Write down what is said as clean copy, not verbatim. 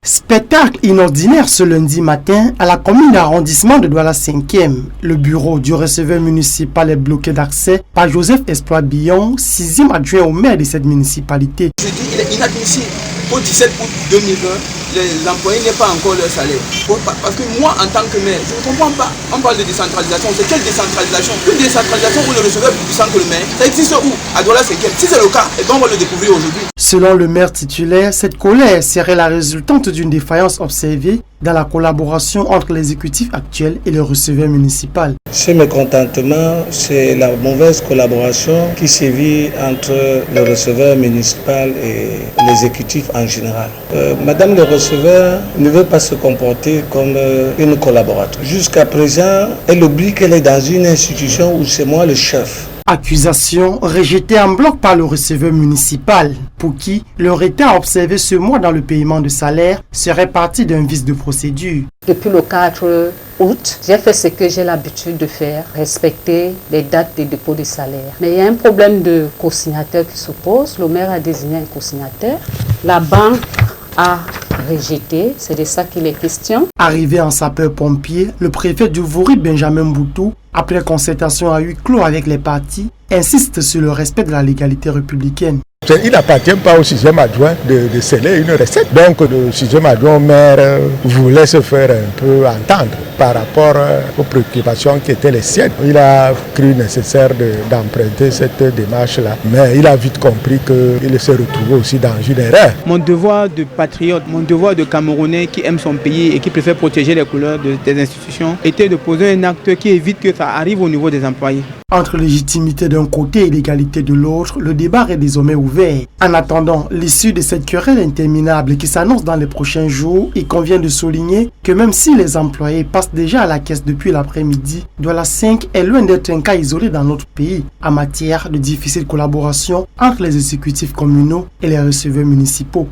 Spectacle inordinaire ce lundi matin à la commune d'arrondissement de Douala 5e. Le bureau du receveur municipal est bloqué d'accès par Joseph Esploit-Billon, 6e adjoint au maire de cette municipalité. Je dis il est inadmissible. Au 17 août 2020, les employés n'ont pas encore leur salaire. Parce que moi, en tant que maire, je ne comprends pas. On parle de décentralisation. C'est quelle décentralisation? Une décentralisation où le receveur est plus puissant que le maire. Ça existe où? À Douala 5e. Si c'est le cas, on va le découvrir aujourd'hui. Selon le maire titulaire, cette colère serait la résultante d'une défaillance observée dans la collaboration entre l'exécutif actuel et le receveur municipal. Ce mécontentement, c'est la mauvaise collaboration qui sévit entre le receveur municipal et l'exécutif en général. Madame le receveur ne veut pas se comporter comme une collaboratrice. Jusqu'à présent, elle oublie qu'elle est dans une institution où c'est moi le chef. Accusation rejetée en bloc par le receveur municipal, pour qui le retard observé ce mois dans le paiement de salaire serait parti d'un vice de procédure. Depuis le 4 août, j'ai fait ce que j'ai l'habitude de faire, respecter les dates de dépôt de salaire. Mais il y a un problème de co-signateur qui se pose. Le maire a désigné un co-signateur. La banque a rejeté, c'est de ça qu'il est question. Arrivé en sapeur-pompier, le préfet du Vouri, Benjamin Boutou, après concertation à huis clos avec les partis, insiste sur le respect de la légalité républicaine. Il n'appartient pas au 6e adjoint de sceller une recette. Donc le 6e adjoint au maire voulait se faire un peu entendre par rapport aux préoccupations qui étaient les siennes. Il a cru nécessaire d'emprunter cette démarche-là, mais il a vite compris qu'il se retrouvait aussi dans une erreur. Mon devoir de patriote, mon devoir de Camerounais qui aime son pays et qui préfère protéger les couleurs des institutions était de poser un acte qui évite que ça arrive au niveau des employés. Entre légitimité d'un côté et l'égalité de l'autre, le débat est désormais ouvert. En attendant l'issue de cette querelle interminable qui s'annonce dans les prochains jours, il convient de souligner que même si les employés passent déjà à la caisse depuis l'après-midi, Douala 5 est loin d'être un cas isolé dans notre pays en matière de difficile collaboration entre les exécutifs communaux et les receveurs municipaux.